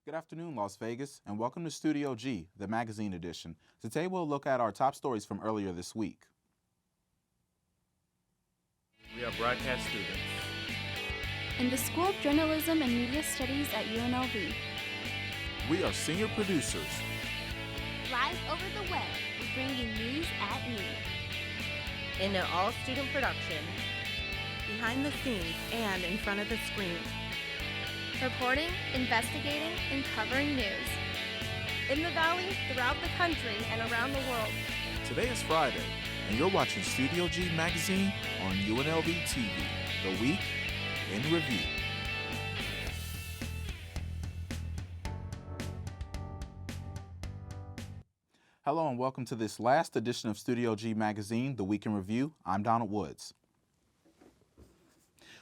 Good afternoon, Las Vegas, and welcome to Studio G, the magazine edition. Today we'll look at our top stories from earlier this week. We are broadcast students in the School of Journalism and Media Studies at UNLV. We are senior producers. Live over the web, we bring you news at noon. In an all-student production, behind the scenes and in front of the screen. Reporting, investigating, and covering news. In the Valley, throughout the country, and around the world. Today is Friday, and you're watching Studio G Magazine on UNLV-TV, the week in review. Hello and welcome to this last edition of Studio G Magazine, the week in review. I'm Donald Woods.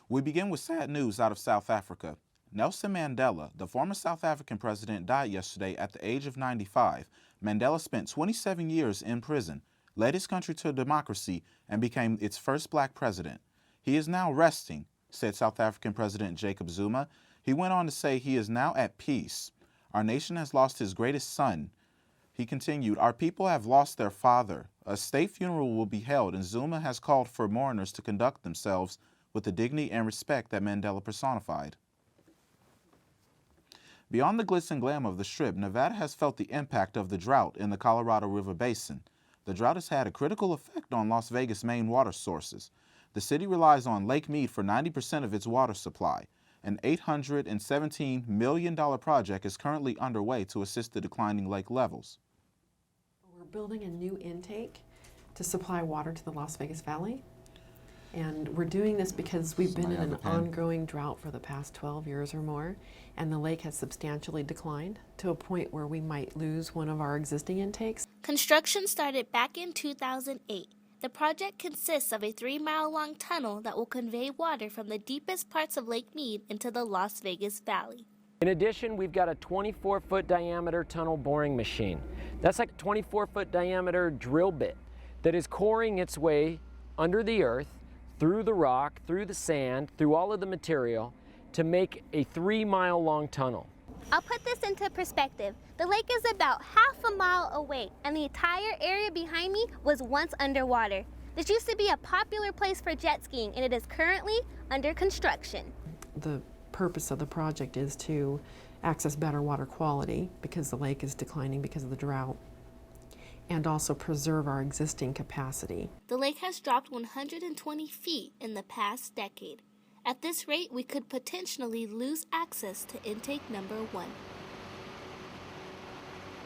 We begin with sad news out of South Africa. Nelson Mandela, the former South African president, died yesterday at the age of 95. Mandela spent 27 years in prison, led his country to democracy, and became its first black president. He is now resting, said South African President Jacob Zuma. He went on to say he is now at peace. Our nation has lost his greatest son. He continued, our people have lost their father. A state funeral will be held, and Zuma has called for mourners to conduct themselves with the dignity and respect that Mandela personified. Beyond the glitz and glam of the Strip, Nevada has felt the impact of the drought in the Colorado River Basin. The drought has had a critical effect on Las Vegas' main water sources. The city relies on Lake Mead for 90% of its water supply. An $817 million project is currently underway to assist the declining lake levels. We're building a new intake to supply water to the Las Vegas Valley. And we're doing this because we've been in an ongoing drought for the past 12 years or more, and the lake has substantially declined to a point where we might lose one of our existing intakes. Construction started back in 2008. The project consists of a 3-mile-long tunnel that will convey water from the deepest parts of Lake Mead into the Las Vegas Valley. In addition, we've got a 24-foot diameter tunnel boring machine. That's like a 24-foot diameter drill bit that is coring its way under the earth, through the rock, through the sand, through all of the material to make a 3-mile-long tunnel. I'll put this into perspective. The lake is about half a mile away, and the entire area behind me was once underwater. This used to be a popular place for jet skiing, and it is currently under construction. The purpose of the project is to access better water quality because the lake is declining because of the drought, and also preserve our existing capacity. The lake has dropped 120 feet in the past decade. At this rate, we could potentially lose access to intake number 1.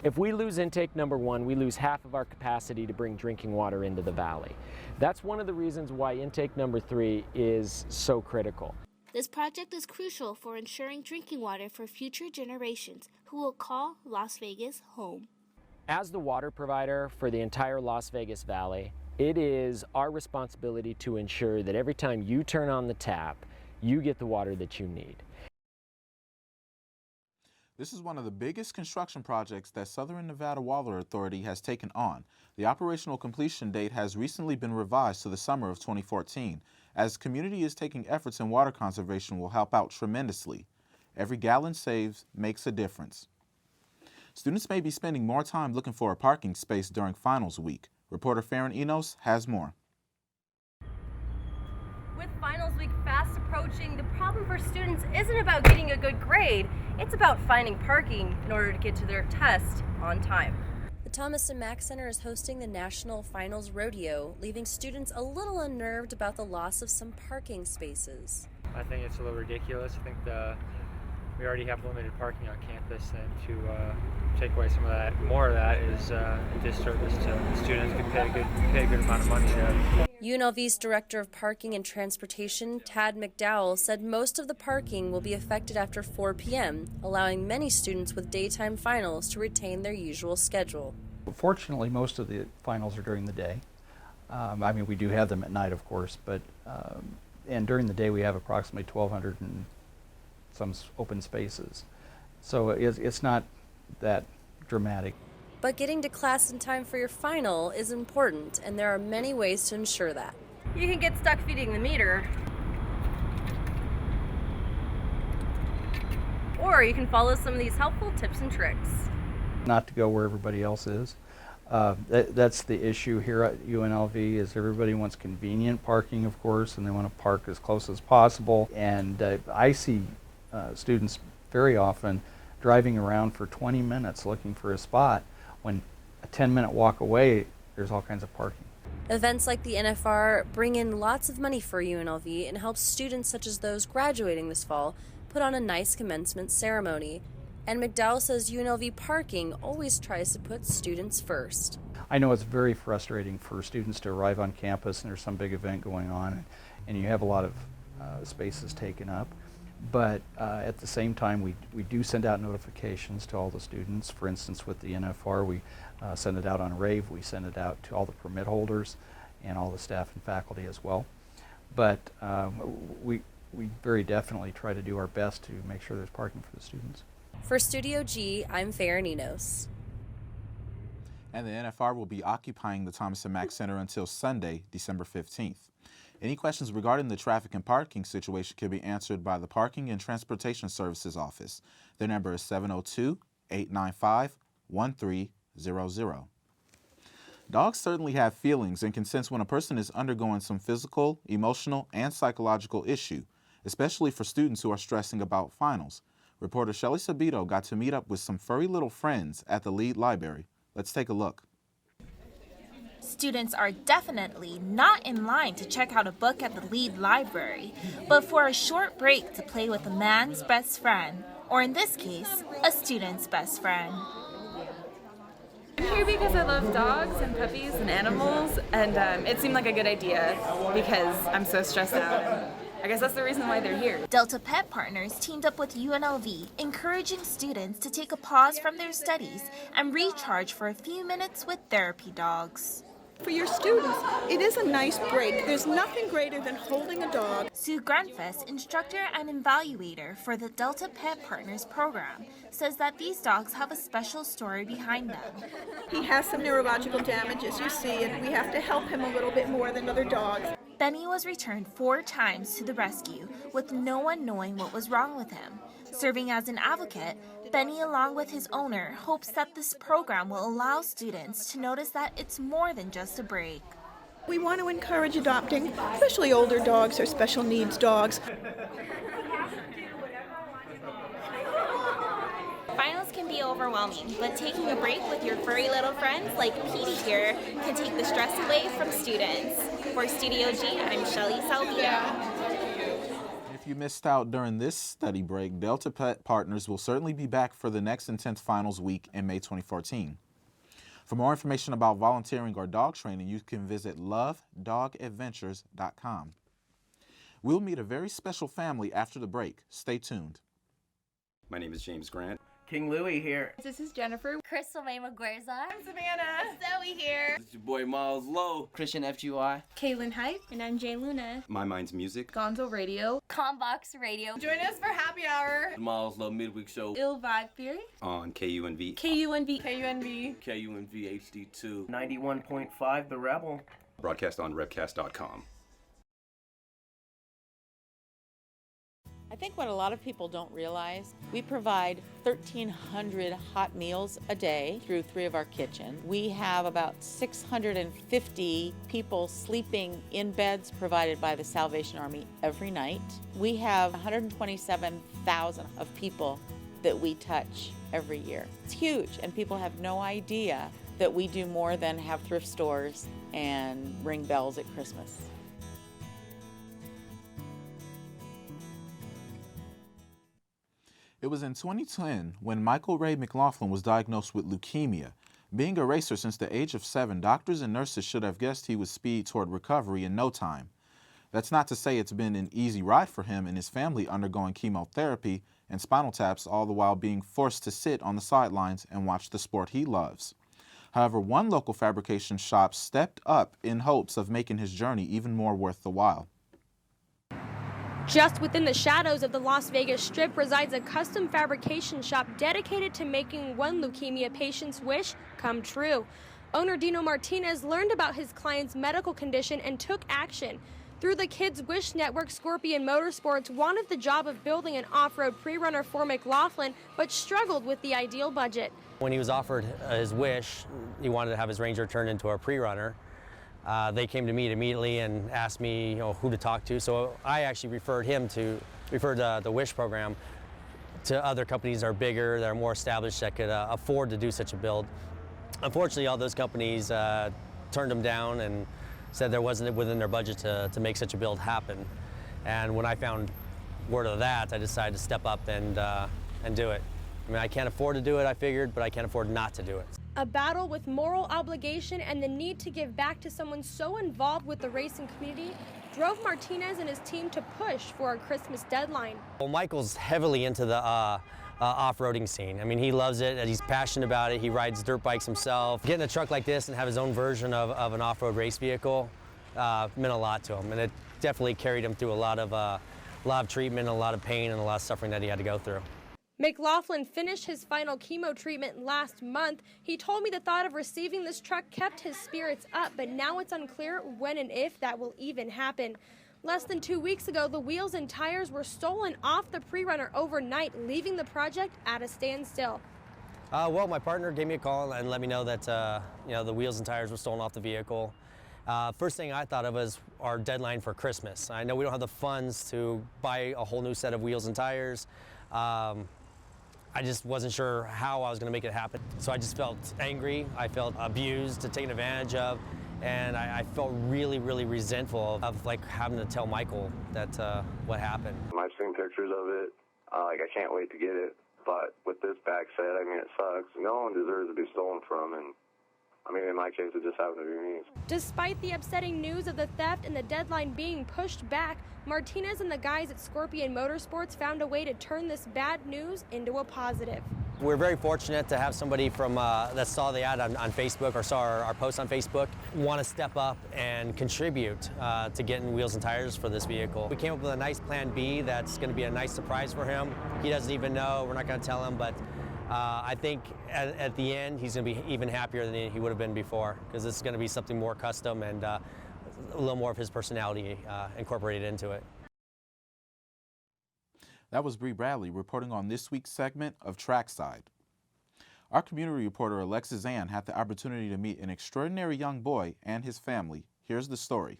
If we lose intake number 1, we lose half of our capacity to bring drinking water into the valley. That's one of the reasons why intake number 3 is so critical. This project is crucial for ensuring drinking water for future generations who will call Las Vegas home. As the water provider for the entire Las Vegas Valley, it is our responsibility to ensure that every time you turn on the tap, you get the water that you need. This is one of the biggest construction projects that Southern Nevada Water Authority has taken on. The operational completion date has recently been revised to the summer of 2014. As the community is taking efforts in water conservation will help out tremendously. Every gallon saved makes a difference. Students may be spending more time looking for a parking space during finals week. Reporter Farron Enos has more. With finals week fast approaching, the problem for students isn't about getting a good grade, it's about finding parking in order to get to their test on time. The Thomas & Mack Center is hosting the National Finals Rodeo, leaving students a little unnerved about the loss of some parking spaces. I think it's a little ridiculous. I think we already have limited parking on campus, and to take away some of that, more of that, is a disservice to the students who pay a good amount of money to. UNLV's Director of Parking and Transportation, Tad McDowell, said most of the parking will be affected after 4 p.m., allowing many students with daytime finals to retain their usual schedule. Fortunately, most of the finals are during the day. I mean, we do have them at night, of course, but and during the day we have approximately 1,200 and some open spaces. So it's not that dramatic. But getting to class in time for your final is important, and there are many ways to ensure that. You can get stuck feeding the meter, or you can follow some of these helpful tips and tricks. Not to go where everybody else is. That's the issue here at UNLV, is everybody wants convenient parking, of course, and they want to park as close as possible. And I see students very often driving around for 20 minutes looking for a spot when a 10-minute walk away, there's all kinds of parking. Events like the NFR bring in lots of money for UNLV and help students such as those graduating this fall put on a nice commencement ceremony. And McDowell says UNLV parking always tries to put students first. I know it's very frustrating for students to arrive on campus and there's some big event going on and you have a lot of spaces taken up. But at the same time, we do send out notifications to all the students. For instance, with the NFR, we send it out on rave. We send it out to all the permit holders and all the staff and faculty as well. But we very definitely try to do our best to make sure there's parking for the students. For Studio G, I'm Farah Ninos. And the NFR will be occupying the Thomas & Mack Center until Sunday, December 15th. Any questions regarding the traffic and parking situation can be answered by the Parking and Transportation Services Office. Their number is 702-895-1300. Dogs certainly have feelings and can sense when a person is undergoing some physical, emotional, and psychological issue, especially for students who are stressing about finals. Reporter Shelly Sabito got to meet up with some furry little friends at the Lead Library. Let's take a look. Students are definitely not in line to check out a book at the Lead Library, but for a short break to play with a man's best friend, or in this case, a student's best friend. I'm here because I love dogs and puppies and animals, and it seemed like a good idea because I'm so stressed out. I guess that's the reason why they're here. Delta Pet Partners teamed up with UNLV, encouraging students to take a pause from their studies and recharge for a few minutes with therapy dogs. For your students, it is a nice break. There's nothing greater than holding a dog. Sue Grunfest, instructor and evaluator for the Delta Pet Partners program, says that these dogs have a special story behind them. He has some neurological damage, as you see, and we have to help him a little bit more than other dogs. Benny was returned 4 times to the rescue, with no one knowing what was wrong with him. Serving as an advocate, Benny, along with his owner, hopes that this program will allow students to notice that it's more than just a break. We want to encourage adopting, especially older dogs or special needs dogs. Finals can be overwhelming, but taking a break with your furry little friends like Petey here can take the stress away from students. For Studio G, I'm Shelly Salvito. If you missed out during this study break, Delta Pet Partners will certainly be back for the next intense finals week in May 2014. For more information about volunteering or dog training, you can visit lovedogadventures.com. We'll meet a very special family after the break. Stay tuned. My name is James Grant. King Louie here. This is Jennifer. Crystal May Maguerza. I'm Savannah. Zoe here. This is your boy Miles Lowe. Christian FGY. Kaylin Hype. And I'm Jay Luna. My Mind's Music. Gonzo Radio. Combox Radio. Join us for Happy Hour. The Miles Lowe Midweek Show. Ill Vibe Theory. On KUNV. KUNV. KUNV. KUNV HD2. 91.5 The Rebel. Broadcast on Revcast.com. I think what a lot of people don't realize, we provide 1,300 hot meals a day through 3 of our kitchens. We have about 650 people sleeping in beds provided by the Salvation Army every night. We have 127,000 of people that we touch every year. It's huge, and people have no idea that we do more than have thrift stores and ring bells at Christmas. It was in 2010 when Michael Ray McLaughlin was diagnosed with leukemia. Being a racer since the age of 7, doctors and nurses should have guessed he would speed toward recovery in no time. That's not to say it's been an easy ride for him and his family undergoing chemotherapy and spinal taps, all the while being forced to sit on the sidelines and watch the sport he loves. However, one local fabrication shop stepped up in hopes of making his journey even more worth the while. Just within the shadows of the Las Vegas Strip resides a custom fabrication shop dedicated to making one leukemia patient's wish come true. Owner Dino Martinez learned about his client's medical condition and took action. Through the Kids Wish Network, Scorpion Motorsports wanted the job of building an off-road pre-runner for McLaughlin, but struggled with the ideal budget. When he was offered his wish, he wanted to have his Ranger turned into a pre-runner. They came to me immediately and asked me, who to talk to. So I actually referred the Wish program to other companies that are bigger, that are more established, that could afford to do such a build. Unfortunately, all those companies turned them down and said there wasn't within their budget to make such a build happen. And when I found word of that, I decided to step up and do it. I mean, I can't afford to do it, I figured, but I can't afford not to do it. A battle with moral obligation and the need to give back to someone so involved with the racing community drove Martinez and his team to push for a Christmas deadline. Well, Michael's heavily into the off-roading scene. I mean, he loves it, he's passionate about it, he rides dirt bikes himself. Getting a truck like this and have his own version of an off-road race vehicle meant a lot to him, and it definitely carried him through a lot of treatment, a lot of pain, and a lot of suffering that he had to go through. McLaughlin finished his final chemo treatment last month. He told me the thought of receiving this truck kept his spirits up, but now it's unclear when and if that will even happen. Less than 2 weeks ago, the wheels and tires were stolen off the pre-runner overnight, leaving the project at a standstill. Well, my partner gave me a call and let me know that the wheels and tires were stolen off the vehicle. First thing I thought of was our deadline for Christmas. I know we don't have the funds to buy a whole new set of wheels and tires. I just wasn't sure how I was going to make it happen. So I just felt angry, I felt abused, taken advantage of, and I felt really, really resentful of having to tell Michael that what happened. I've seen pictures of it, I can't wait to get it, but with this back set, I mean, it sucks. No one deserves to be stolen from, and I mean, in my case, it just happened to be me. Despite the upsetting news of the theft and the deadline being pushed back, Martinez and the guys at Scorpion Motorsports found a way to turn this bad news into a positive. We're very fortunate to have somebody from that saw the ad on Facebook or saw our post on Facebook want to step up and contribute to getting wheels and tires for this vehicle. We came up with a nice plan B that's going to be a nice surprise for him. He doesn't even know, we're not going to tell him, but I think at the end he's going to be even happier than he would have been before, because this is going to be something more custom and a little more of his personality incorporated into it. That was Bree Bradley reporting on this week's segment of Trackside. Our community reporter Alexis Ann had the opportunity to meet an extraordinary young boy and his family. Here's the story.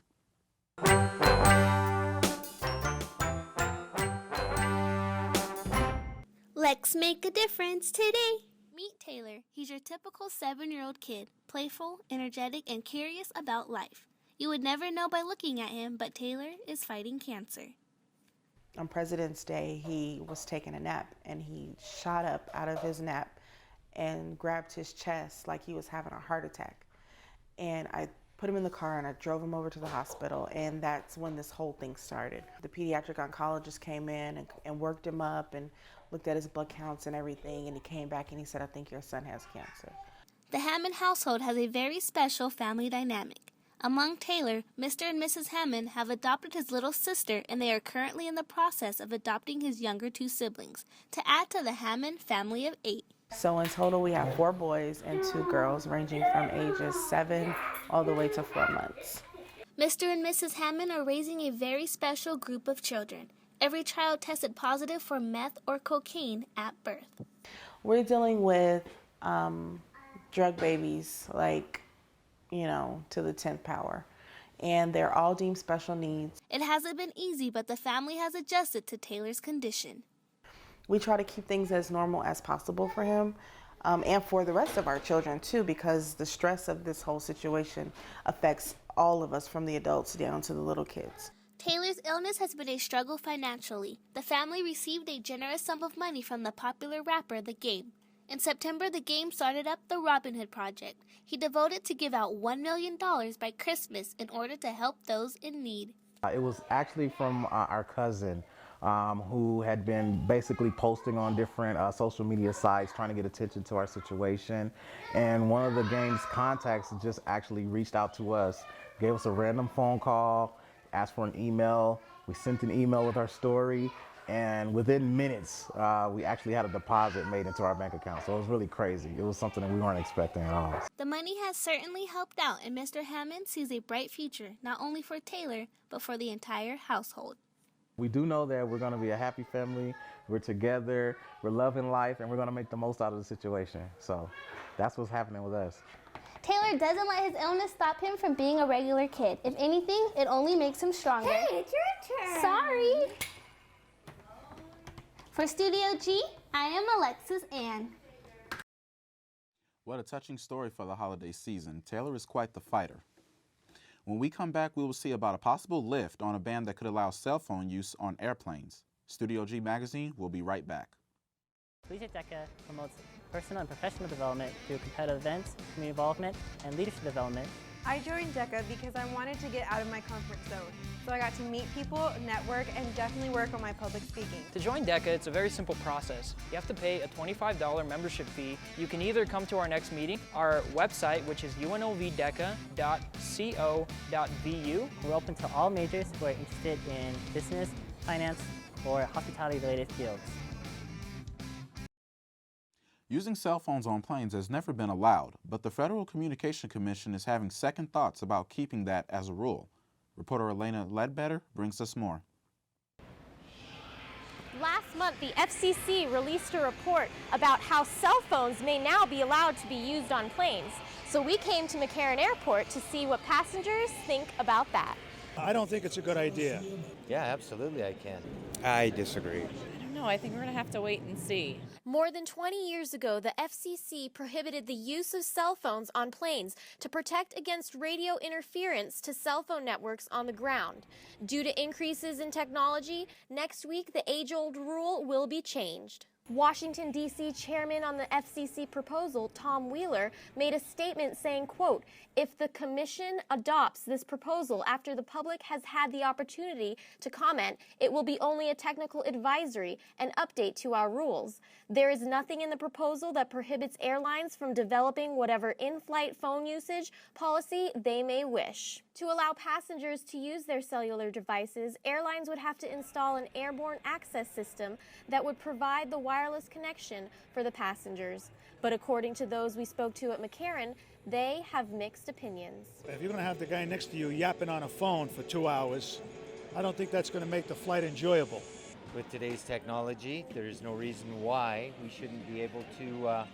Let's make a difference today. Meet Taylor. He's your typical 7-year-old kid, playful, energetic, and curious about life. You would never know by looking at him, but Taylor is fighting cancer. On President's Day, he was taking a nap, and he shot up out of his nap and grabbed his chest like he was having a heart attack. And I put him in the car and I drove him over to the hospital, and that's when this whole thing started. The pediatric oncologist came in and worked him up and looked at his blood counts and everything, and he came back and he said, "I think your son has cancer." The Hammond household has a very special family dynamic. Among Taylor, Mr. and Mrs. Hammond have adopted his little sister, and they are currently in the process of adopting his younger 2 siblings, to add to the Hammond family of 8. So in total, we have 4 boys and 2 girls, ranging from ages 7 all the way to 4 months. Mr. and Mrs. Hammond are raising a very special group of children. Every child tested positive for meth or cocaine at birth. We're dealing with drug babies, to the 10th power. And they're all deemed special needs. It hasn't been easy, but the family has adjusted to Taylor's condition. We try to keep things as normal as possible for him, and for the rest of our children too, because the stress of this whole situation affects all of us, from the adults down to the little kids. Taylor's illness has been a struggle financially. The family received a generous sum of money from the popular rapper The Game. In September, The Game started up the Robin Hood Project. He devoted to give out $1 million by Christmas in order to help those in need. It was actually from our cousin who had been basically posting on different social media sites trying to get attention to our situation. And one of the Game's contacts just actually reached out to us, gave us a random phone call, asked for an email. We sent an email with our story, And within minutes, we actually had a deposit made into our bank account. So it was really crazy. It was something that we weren't expecting at all. The money has certainly helped out, and Mr. Hammond sees a bright future, not only for Taylor, but for the entire household. We do know that we're going to be a happy family. We're together, we're loving life, and we're going to make the most out of the situation. So that's what's happening with us. Taylor doesn't let his illness stop him from being a regular kid. If anything, it only makes him stronger. Hey, it's your turn. Sorry. For Studio G, I am Alexis Ann. What a touching story for the holiday season. Taylor is quite the fighter. When we come back, we will see about a possible lift on a ban that could allow cell phone use on airplanes. Studio G Magazine will be right back. Collegiate DECA promotes personal and professional development through competitive events, community involvement, and leadership development. I joined DECA because I wanted to get out of my comfort zone. So I got to meet people, network, and definitely work on my public speaking. To join DECA, it's a very simple process. You have to pay a $25 membership fee. You can either come to our next meeting, our website, which is unlvdeca.co.vu. We're open to all majors who are interested in business, finance, or hospitality-related fields. Using cell phones on planes has never been allowed, but the Federal Communication Commission is having second thoughts about keeping that as a rule. Reporter Elena Ledbetter brings us more. Last month, the FCC released a report about how cell phones may now be allowed to be used on planes. So we came to McCarran Airport to see what passengers think about that. I don't think it's a good idea. Yeah, absolutely I can. I disagree. No, I think we're going to have to wait and see. More than 20 years ago, the FCC prohibited the use of cell phones on planes to protect against radio interference to cell phone networks on the ground. Due to increases in technology, next week the age-old rule will be changed. Washington, D.C. chairman on the FCC proposal, Tom Wheeler, made a statement saying, quote, "If the commission adopts this proposal after the public has had the opportunity to comment, it will be only a technical advisory, an update to our rules. There is nothing in the proposal that prohibits airlines from developing whatever in-flight phone usage policy they may wish." To allow passengers to use their cellular devices, airlines would have to install an airborne access system that would provide the wireless connection for the passengers. But according to those we spoke to at McCarran, they have mixed opinions. If you're going to have the guy next to you yapping on a phone for 2 hours, I don't think that's going to make the flight enjoyable. With today's technology, there's no reason why we shouldn't be able to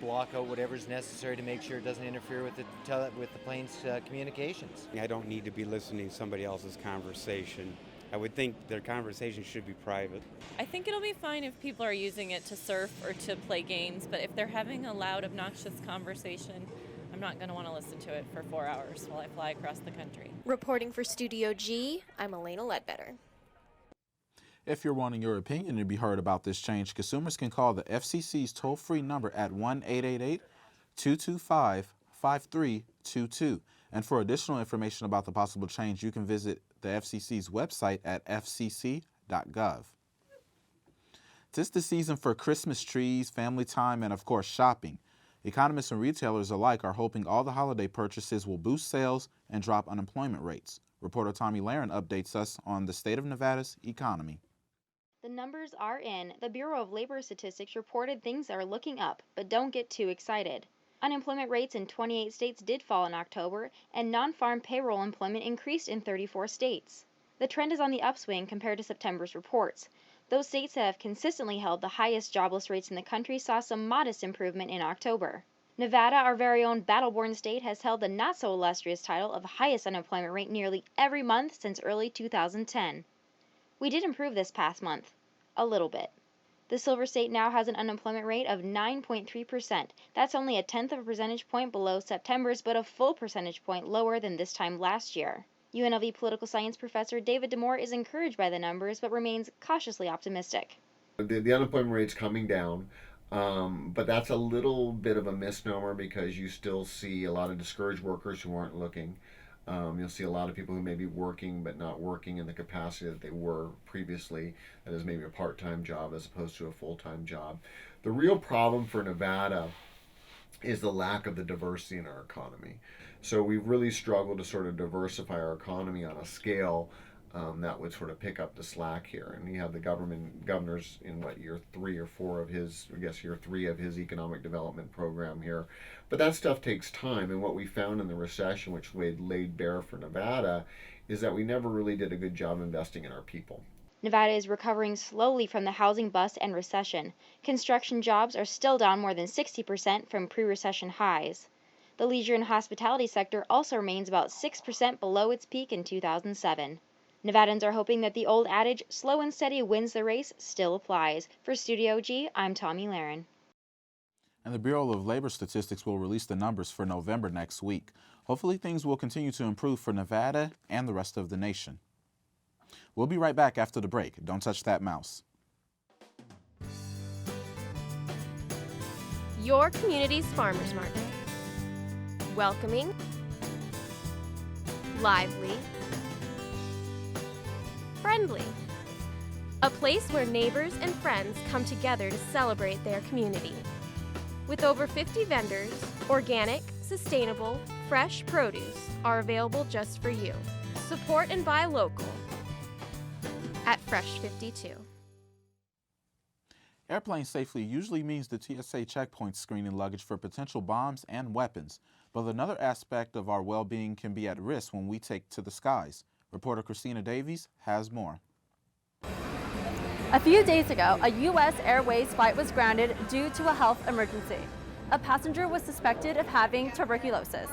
block out whatever's necessary to make sure it doesn't interfere with the plane's communications. I don't need to be listening to somebody else's conversation. I would think their conversation should be private. I think it'll be fine if people are using it to surf or to play games, but if they're having a loud, obnoxious conversation, I'm not going to want to listen to it for 4 hours while I fly across the country. Reporting for Studio G, I'm Elena Ledbetter. If you're wanting your opinion to be heard about this change, consumers can call the FCC's toll-free number at 1-888-225-5322. And for additional information about the possible change, you can visit the FCC's website at fcc.gov. 'Tis the season for Christmas trees, family time, and of course shopping. Economists and retailers alike are hoping all the holiday purchases will boost sales and drop unemployment rates. Reporter Tommy Laren updates us on the state of Nevada's economy. The numbers are in. The Bureau of Labor Statistics reported things are looking up, but don't get too excited. Unemployment rates in 28 states did fall in October, and non-farm payroll employment increased in 34 states. The trend is on the upswing compared to September's reports. Those states that have consistently held the highest jobless rates in the country saw some modest improvement in October. Nevada, our very own battle-born state, has held the not-so-illustrious title of highest unemployment rate nearly every month since early 2010. We did improve this past month. A little bit. The Silver State now has an unemployment rate of 9.3%. That's only a tenth of a percentage point below September's, but a full percentage point lower than this time last year. UNLV political science professor David DeMoore is encouraged by the numbers, but remains cautiously optimistic. The unemployment rate's coming down, but that's a little bit of a misnomer because you still see a lot of discouraged workers who aren't looking. You'll see a lot of people who may be working but not working in the capacity that they were previously. That is maybe a part-time job as opposed to a full-time job. The real problem for Nevada is the lack of the diversity in our economy. So we've really struggled to sort of diversify our economy on a scale that would sort of pick up the slack here. And you have the governors in what, year 3 or 4 of his, I guess year 3 of his economic development program here. But that stuff takes time, and what we found in the recession, which we laid bare for Nevada, is that we never really did a good job investing in our people. Nevada is recovering slowly from the housing bust and recession. Construction jobs are still down more than 60% from pre-recession highs. The leisure and hospitality sector also remains about 6% below its peak in 2007. Nevadans are hoping that the old adage, slow and steady wins the race, still applies. For Studio G, I'm Tommy Laren. And the Bureau of Labor Statistics will release the numbers for November next week. Hopefully things will continue to improve for Nevada and the rest of the nation. We'll be right back after the break. Don't touch that mouse. Your community's farmers market. Welcoming, lively, friendly. A place where neighbors and friends come together to celebrate their community. With over 50 vendors, organic, sustainable, fresh produce are available just for you. Support and buy local at Fresh 52. Airplane safety usually means the TSA checkpoints screening luggage for potential bombs and weapons, but another aspect of our well-being can be at risk when we take to the skies. Reporter Christina Davies has more. A few days ago, a U.S. Airways flight was grounded due to a health emergency. A passenger was suspected of having tuberculosis.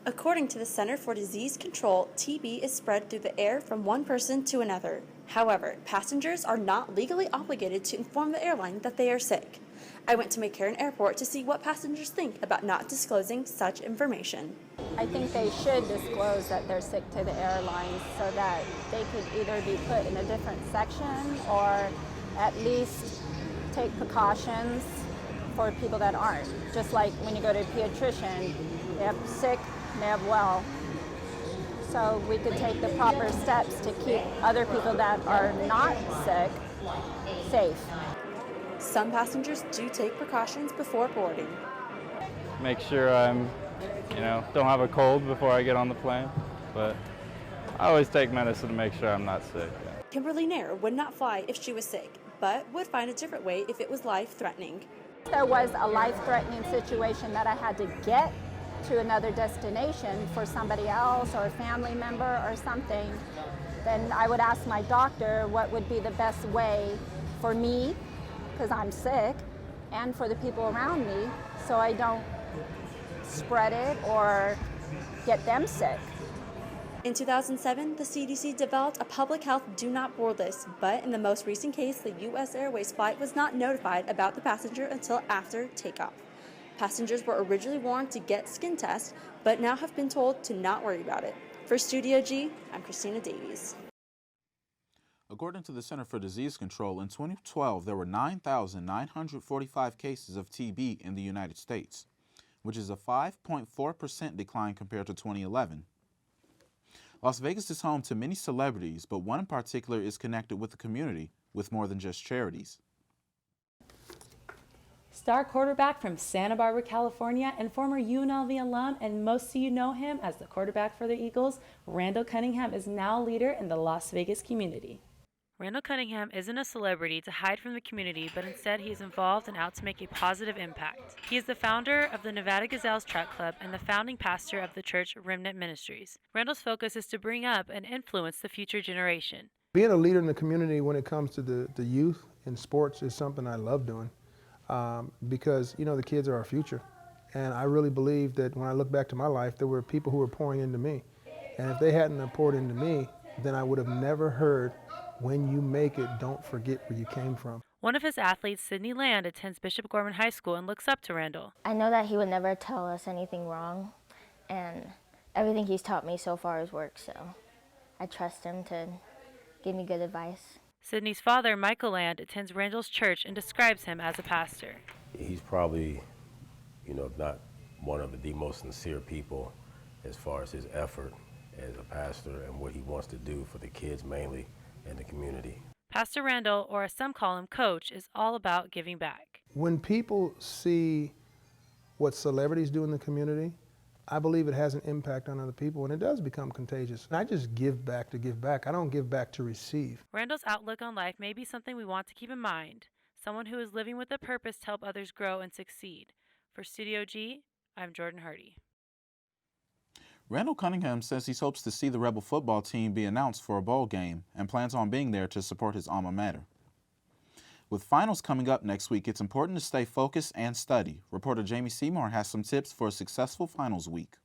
According to the Center for Disease Control, TB is spread through the air from one person to another. However, passengers are not legally obligated to inform the airline that they are sick. I went to McCarran Airport to see what passengers think about not disclosing such information. I think they should disclose that they're sick to the airlines so that they could either be put in a different section or at least take precautions for people that aren't. Just like when you go to a pediatrician, they have sick, they have well. So we could take the proper steps to keep other people that are not sick safe. Some passengers do take precautions before boarding. Make sure I'm, don't have a cold before I get on the plane, but I always take medicine to make sure I'm not sick. Yeah. Kimberly Nair would not fly if she was sick, but would find a different way if it was life-threatening. There was a life-threatening situation that I had to get to another destination for somebody else or a family member or something, then I would ask my doctor what would be the best way for me, because I'm sick, and for the people around me, so I don't spread it or get them sick. In 2007, the CDC developed a public health do not board list, but in the most recent case, the U.S. Airways flight was not notified about the passenger until after takeoff. Passengers were originally warned to get skin tests, but now have been told to not worry about it. For Studio G, I'm Christina Davies. According to the Center for Disease Control, in 2012, there were 9,945 cases of TB in the United States, which is a 5.4% decline compared to 2011. Las Vegas is home to many celebrities, but one in particular is connected with the community with more than just charities. Star quarterback from Santa Barbara, California, and former UNLV alum, and most of you know him as the quarterback for the Eagles, Randall Cunningham is now a leader in the Las Vegas community. Randall Cunningham isn't a celebrity to hide from the community, but instead he is involved and out to make a positive impact. He is the founder of the Nevada Gazelles Track Club and the founding pastor of the church Remnant Ministries. Randall's focus is to bring up and influence the future generation. Being a leader in the community when it comes to the youth in sports is something I love doing. Because, the kids are our future. And I really believe that when I look back to my life, there were people who were pouring into me. And if they hadn't have poured into me, then I would have never heard, when you make it, don't forget where you came from. One of his athletes, Sydney Land, attends Bishop Gorman High School and looks up to Randall. I know that he would never tell us anything wrong, and everything he's taught me so far has worked, so I trust him to give me good advice. Sydney's father, Michael Land, attends Randall's church and describes him as a pastor. He's probably, if not one of the most sincere people as far as his effort as a pastor and what he wants to do for the kids mainly and the community. Pastor Randall, or as some call him Coach, is all about giving back. When people see what celebrities do in the community, I believe it has an impact on other people, and it does become contagious. And I just give back to give back. I don't give back to receive. Randall's outlook on life may be something we want to keep in mind. Someone who is living with a purpose to help others grow and succeed. For Studio G, I'm Jordan Hardy. Randall Cunningham says he hopes to see the Rebel football team be announced for a bowl game and plans on being there to support his alma mater. With finals coming up next week, it's important to stay focused and study. Reporter Jamie Seymour has some tips for a successful finals week.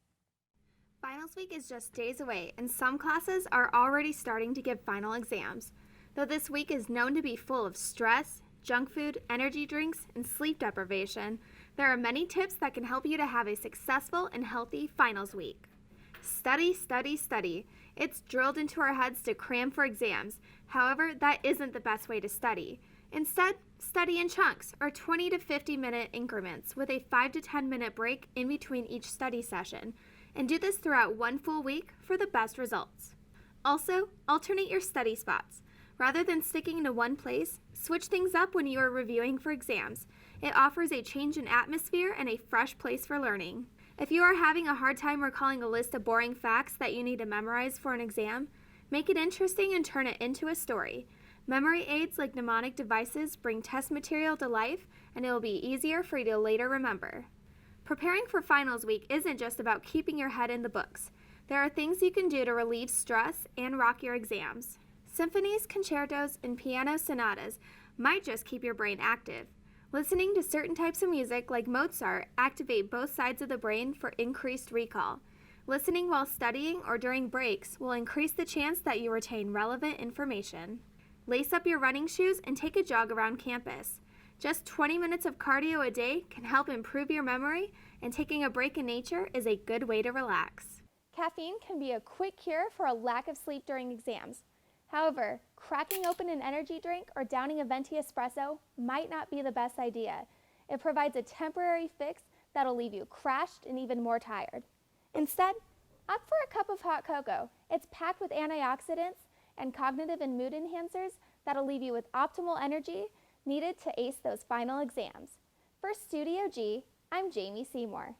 Finals week is just days away, and some classes are already starting to give final exams. Though this week is known to be full of stress, junk food, energy drinks, and sleep deprivation, there are many tips that can help you to have a successful and healthy finals week. Study, study, study. It's drilled into our heads to cram for exams. However, that isn't the best way to study. Instead, study in chunks or 20 to 50 minute increments with a 5 to 10 minute break in between each study session, and do this throughout one full week for the best results. Also, alternate your study spots. Rather than sticking to one place, switch things up when you are reviewing for exams. It offers a change in atmosphere and a fresh place for learning. If you are having a hard time recalling a list of boring facts that you need to memorize for an exam, make it interesting and turn it into a story. Memory aids like mnemonic devices bring test material to life, and it will be easier for you to later remember. Preparing for finals week isn't just about keeping your head in the books. There are things you can do to relieve stress and rock your exams. Symphonies, concertos, and piano sonatas might just keep your brain active. Listening to certain types of music like Mozart activate both sides of the brain for increased recall. Listening while studying or during breaks will increase the chance that you retain relevant information. Lace up your running shoes and take a jog around campus. Just 20 minutes of cardio a day can help improve your memory, and taking a break in nature is a good way to relax. Caffeine can be a quick cure for a lack of sleep during exams. However, cracking open an energy drink or downing a venti espresso might not be the best idea. It provides a temporary fix that'll leave you crashed and even more tired. Instead, opt for a cup of hot cocoa. It's packed with antioxidants and cognitive and mood enhancers that'll leave you with optimal energy needed to ace those final exams. For Studio G, I'm Jamie Seymour.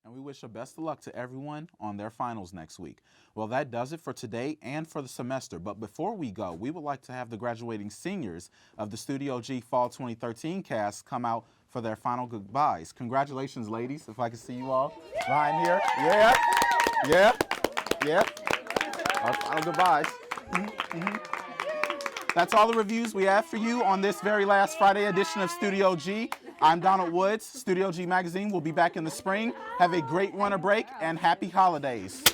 And we wish the best of luck to everyone on their finals next week. Well, that does it for today and for the semester. But before we go, we would like to have the graduating seniors of the Studio G Fall 2013 cast come out for their final goodbyes. Congratulations, ladies, if I can see you all. Ryan here. Yeah. Yeah. Yeah. Our final goodbyes. That's all the reviews we have for you on this very last Friday edition of Studio G. I'm Donald Woods. Studio G Magazine will be back in the spring. Have a great winter break and happy holidays.